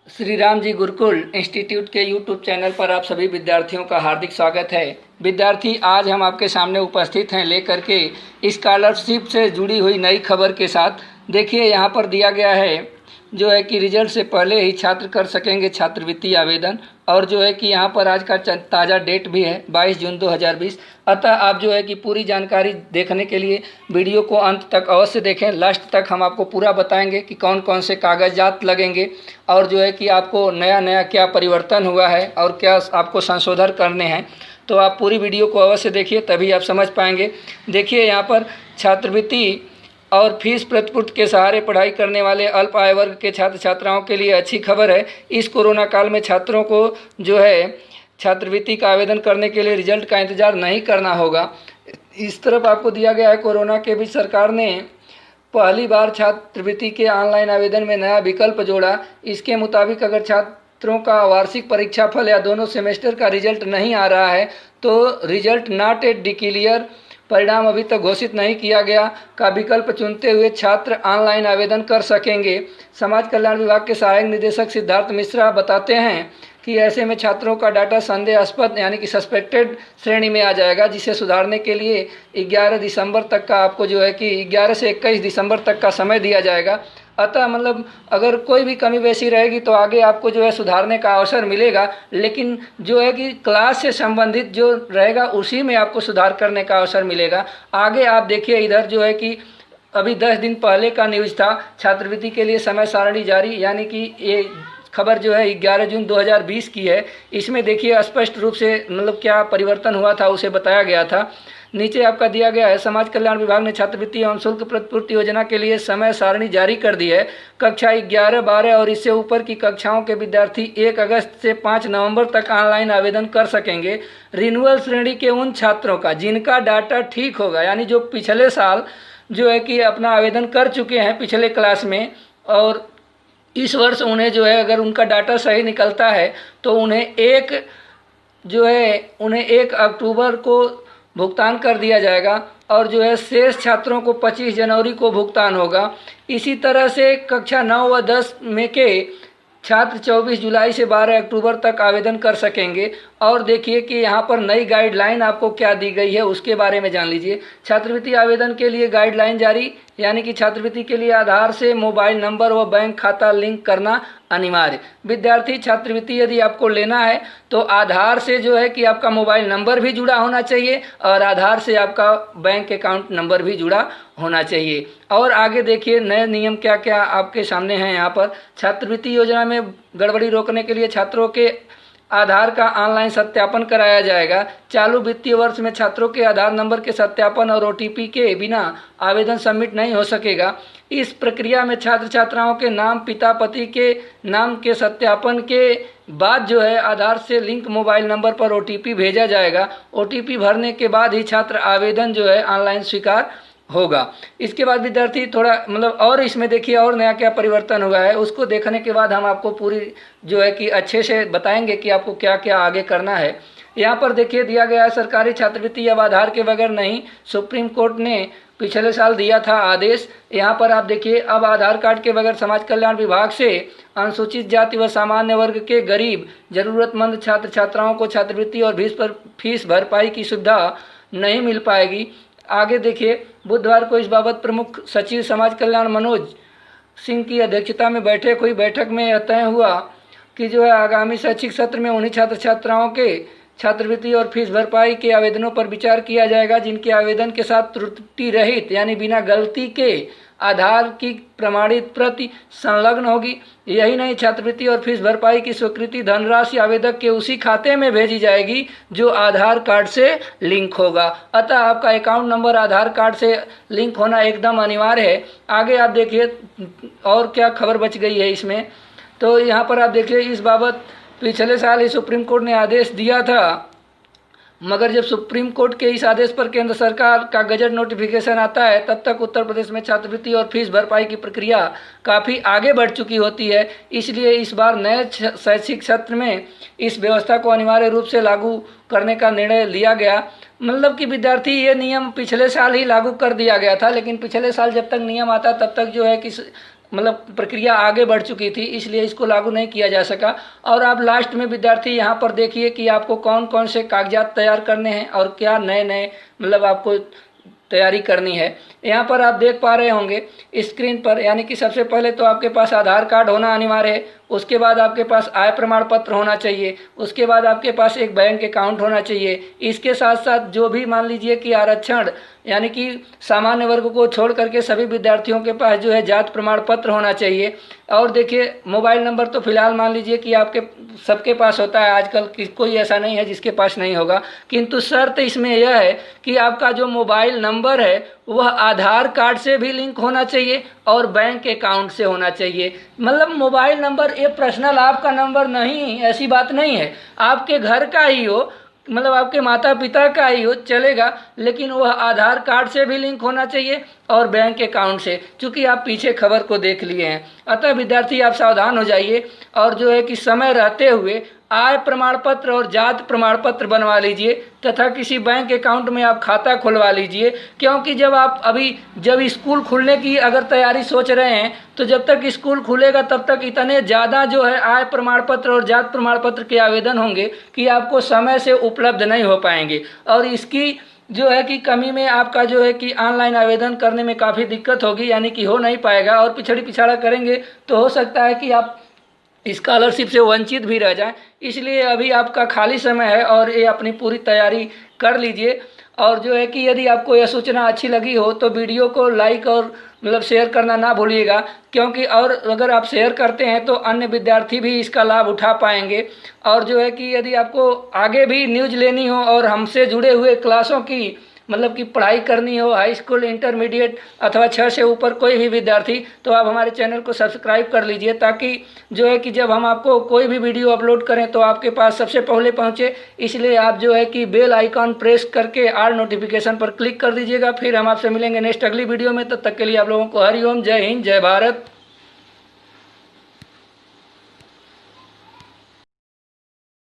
Shri Ram ji Gurukul institute के YouTube channel पर आप सभी विद्यार्थियों का हार्दिक स्वागत है। विद्यार्थी, आज हम आपके सामने उपस्थित हैं लेकर के स्कॉलरशिप से जुड़ी हुई नई खबर के साथ। देखिए, यहाँ पर दिया गया है जो है कि रिजल्ट से पहले ही छात्र कर सकेंगे छात्रवृत्ति आवेदन, और जो है कि यहाँ पर आज का ताज़ा डेट भी है 22 जून 2020। अतः आप जो है कि पूरी जानकारी देखने के लिए वीडियो को अंत तक अवश्य देखें। लास्ट तक हम आपको पूरा बताएंगे कि कौन कौन से कागजात लगेंगे और जो है कि आपको नया नया क्या परिवर्तन हुआ है और क्या आपको संशोधन करने हैं। तो आप पूरी वीडियो को अवश्य देखिए, तभी आप समझ पाएंगे। देखिए, यहाँ पर छात्रवृत्ति और फीस प्रतिपूर्ति के सहारे पढ़ाई करने वाले अल्प आय वर्ग के छात्र छात्राओं के लिए अच्छी खबर है। इस कोरोना काल में छात्रों को जो है छात्रवृत्ति का आवेदन करने के लिए रिजल्ट का इंतज़ार नहीं करना होगा। इस तरफ आपको दिया गया है, कोरोना के बीच सरकार ने पहली बार छात्रवृत्ति के ऑनलाइन आवेदन में नया विकल्प जोड़ा। इसके मुताबिक अगर छात्रों का वार्षिक परीक्षा फल या दोनों सेमेस्टर का रिजल्ट नहीं आ रहा है तो रिजल्ट नॉट एट डिक्लेयर, परिणाम अभी तक घोषित नहीं किया गया, का विकल्प चुनते हुए छात्र ऑनलाइन आवेदन कर सकेंगे। समाज कल्याण विभाग के सहायक निदेशक सिद्धार्थ मिश्रा बताते हैं कि ऐसे में छात्रों का डाटा संदेहास्पद यानी कि सस्पेक्टेड श्रेणी में आ जाएगा, जिसे सुधारने के लिए 11 दिसंबर तक का आपको जो है कि 11 से 21 दिसंबर तक का समय दिया जाएगा। अतः मतलब अगर कोई भी कमी बेसी रहेगी तो आगे आपको जो है सुधारने का अवसर मिलेगा, लेकिन जो है कि क्लास से संबंधित जो रहेगा उसी में आपको सुधार करने का अवसर मिलेगा। आगे आप देखिए, इधर जो है कि अभी 10 दिन पहले का न्यूज़ था, छात्रवृत्ति के लिए समय सारणी जारी, यानी कि ये खबर जो है 11 जून 2020 की है। इसमें देखिए स्पष्ट रूप से मतलब क्या परिवर्तन हुआ था उसे बताया गया था। नीचे आपका दिया गया है, समाज कल्याण विभाग ने छात्रवृत्ति एवं शुल्क प्रतिपूर्ति योजना के लिए समय सारणी जारी कर दी है। कक्षा 11, 12 और इससे ऊपर की कक्षाओं के विद्यार्थी 1 अगस्त से 5 नवंबर तक ऑनलाइन आवेदन कर सकेंगे। रिन्यूअल श्रेणी के उन छात्रों का जिनका डाटा ठीक होगा, यानी जो पिछले साल जो है कि अपना आवेदन कर चुके हैं पिछले क्लास में, और इस वर्ष उन्हें जो है अगर उनका डाटा सही निकलता है तो उन्हें 1 अक्टूबर को भुगतान कर दिया जाएगा, और जो है शेष छात्रों को 25 जनवरी को भुगतान होगा। इसी तरह से कक्षा 9 व 10 में के छात्र 24 जुलाई से 12 अक्टूबर तक आवेदन कर सकेंगे। और देखिए कि यहाँ पर नई गाइडलाइन आपको क्या दी गई है उसके बारे में जान लीजिए। छात्रवृत्ति आवेदन के लिए गाइडलाइन जारी, यानी कि छात्रवृत्ति के लिए आधार से मोबाइल नंबर व बैंक खाता लिंक करना अनिवार्य। विद्यार्थी, छात्रवृत्ति यदि आपको लेना है तो आधार से जो है कि आपका मोबाइल नंबर भी जुड़ा होना चाहिए और आधार से आपका बैंक अकाउंट नंबर भी जुड़ा होना चाहिए। और आगे देखिए नए नियम क्या क्या आपके सामने हैं। यहाँ पर छात्रवृत्ति योजना में गड़बड़ी रोकने के लिए छात्रों के आधार का ऑनलाइन सत्यापन कराया जाएगा। चालू वित्तीय वर्ष में छात्रों के आधार नंबर के सत्यापन और OTP के बिना आवेदन सबमिट नहीं हो सकेगा। इस प्रक्रिया में छात्र छात्राओं के नाम, पिता पति के नाम के सत्यापन के बाद जो है आधार से लिंक मोबाइल नंबर पर OTP भेजा जाएगा। OTP भरने के बाद ही छात्र आवेदन जो है ऑनलाइन स्वीकार होगा। इसके बाद विद्यार्थी थोड़ा मतलब और इसमें देखिए और नया क्या परिवर्तन हुआ है, उसको देखने के बाद हम आपको पूरी जो है कि अच्छे से बताएंगे कि आपको क्या क्या आगे करना है। यहाँ पर देखिए दिया गया है, सरकारी छात्रवृत्ति अब आधार के बगैर नहीं। सुप्रीम कोर्ट ने पिछले साल दिया था आदेश। यहाँ पर आप देखिए, अब आधार कार्ड के बगैर समाज कल्याण विभाग से अनुसूचित जाति व सामान्य वर्ग के गरीब जरूरतमंद छात्र छात्राओं को छात्रवृत्ति और फीस भरपाई की सुविधा नहीं मिल पाएगी। आगे देखिए, बुधवार को इस बाबत प्रमुख सचिव समाज कल्याण मनोज सिंह की अध्यक्षता में बैठक हुई। बैठक में यह तय हुआ कि जो है आगामी शैक्षिक सत्र में उन्हीं छात्र छात्राओं के छात्रवृत्ति और फीस भरपाई के आवेदनों पर विचार किया जाएगा जिनके आवेदन के साथ त्रुटि रहित यानी बिना गलती के आधार की प्रमाणित प्रति संलग्न होगी। यही नहीं, छात्रवृत्ति और फीस भरपाई की स्वीकृति धनराशि आवेदक के उसी खाते में भेजी जाएगी जो आधार कार्ड से लिंक होगा। अतः आपका अकाउंट नंबर आधार कार्ड से लिंक होना एकदम अनिवार्य है। आगे आप देखिए और क्या खबर बच गई है इसमें। तो यहाँ पर आप देखिए, इस बाबत पिछले साल ही सुप्रीम कोर्ट ने आदेश दिया था, मगर जब सुप्रीम कोर्ट के इस आदेश पर केंद्र सरकार का गजट नोटिफिकेशन आता है तब तक उत्तर प्रदेश में छात्रवृत्ति और फीस भरपाई की प्रक्रिया काफ़ी आगे बढ़ चुकी होती है। इसलिए इस बार नए शैक्षिक सत्र में इस व्यवस्था को अनिवार्य रूप से लागू करने का निर्णय लिया गया। मतलब कि विद्यार्थी, ये नियम पिछले साल ही लागू कर दिया गया था, लेकिन पिछले साल जब तक नियम आता तब तक जो है कि मतलब प्रक्रिया आगे बढ़ चुकी थी, इसलिए इसको लागू नहीं किया जा सका। और आप लास्ट में विद्यार्थी यहाँ पर देखिए कि आपको कौन कौन से कागजात तैयार करने हैं और क्या नए नए मतलब आपको तैयारी करनी है। यहाँ पर आप देख पा रहे होंगे स्क्रीन पर, यानी कि सबसे पहले तो आपके पास आधार कार्ड होना अनिवार्य है, उसके बाद आपके पास आय प्रमाण पत्र होना चाहिए, उसके बाद आपके पास एक बैंक अकाउंट होना चाहिए। इसके साथ साथ जो भी मान लीजिए कि आरक्षण यानी कि सामान्य वर्ग को छोड़ करके सभी विद्यार्थियों के पास जो है जाति प्रमाण पत्र होना चाहिए। और देखिए मोबाइल नंबर तो फिलहाल मान लीजिए कि आपके सबके पास होता है, आजकल कोई ऐसा नहीं है जिसके पास नहीं होगा, किंतु शर्त इसमें यह है कि आपका जो मोबाइल नंबर है वह आधार कार्ड से भी लिंक होना चाहिए और बैंक अकाउंट से होना चाहिए। मतलब मोबाइल नंबर ये पर्सनल आपका नंबर नहीं, ऐसी बात नहीं है, आपके घर का ही हो, मतलब आपके माता पिता का ही हो चलेगा, लेकिन वह आधार कार्ड से भी लिंक होना चाहिए और बैंक अकाउंट से, क्योंकि आप पीछे खबर को देख लिए हैं। अतः विद्यार्थी आप सावधान हो जाइए और जो है कि समय रहते हुए आय प्रमाण पत्र और जाति प्रमाण पत्र बनवा लीजिए तथा किसी बैंक अकाउंट में आप खाता खुलवा लीजिए, क्योंकि जब स्कूल खुलने की अगर तैयारी सोच रहे हैं तो जब तक स्कूल खुलेगा तब तक इतने ज़्यादा जो है आय प्रमाण पत्र और जाति प्रमाण पत्र के आवेदन होंगे कि आपको समय से उपलब्ध नहीं हो पाएंगे। और इसकी जो है कि कमी में आपका जो है कि ऑनलाइन आवेदन करने में काफ़ी दिक्कत होगी, यानी कि हो नहीं पाएगा और पिछड़ा करेंगे तो हो सकता है कि आप स्कॉलरशिप से वंचित भी रह जाएं। इसलिए अभी आपका खाली समय है और ये अपनी पूरी तैयारी कर लीजिए। और जो है कि यदि आपको यह सूचना अच्छी लगी हो तो वीडियो को लाइक और मतलब शेयर करना ना भूलिएगा, क्योंकि और अगर आप शेयर करते हैं तो अन्य विद्यार्थी भी इसका लाभ उठा पाएंगे। और जो है कि यदि आपको आगे भी न्यूज़ लेनी हो और हमसे जुड़े हुए क्लासों की मतलब कि पढ़ाई करनी हो, हाई स्कूल, इंटरमीडिएट अथवा 6 से ऊपर कोई भी विद्यार्थी, तो आप हमारे चैनल को सब्सक्राइब कर लीजिए, ताकि जो है कि जब हम आपको कोई भी वीडियो अपलोड करें तो आपके पास सबसे पहले पहुंचे। इसलिए आप जो है कि बेल आइकॉन प्रेस करके ऑल नोटिफिकेशन पर क्लिक कर दीजिएगा। फिर हम आपसे मिलेंगे नेक्स्ट अगली वीडियो में, तब तक के लिए आप लोगों को हरिओम, जय हिंद, जय भारत।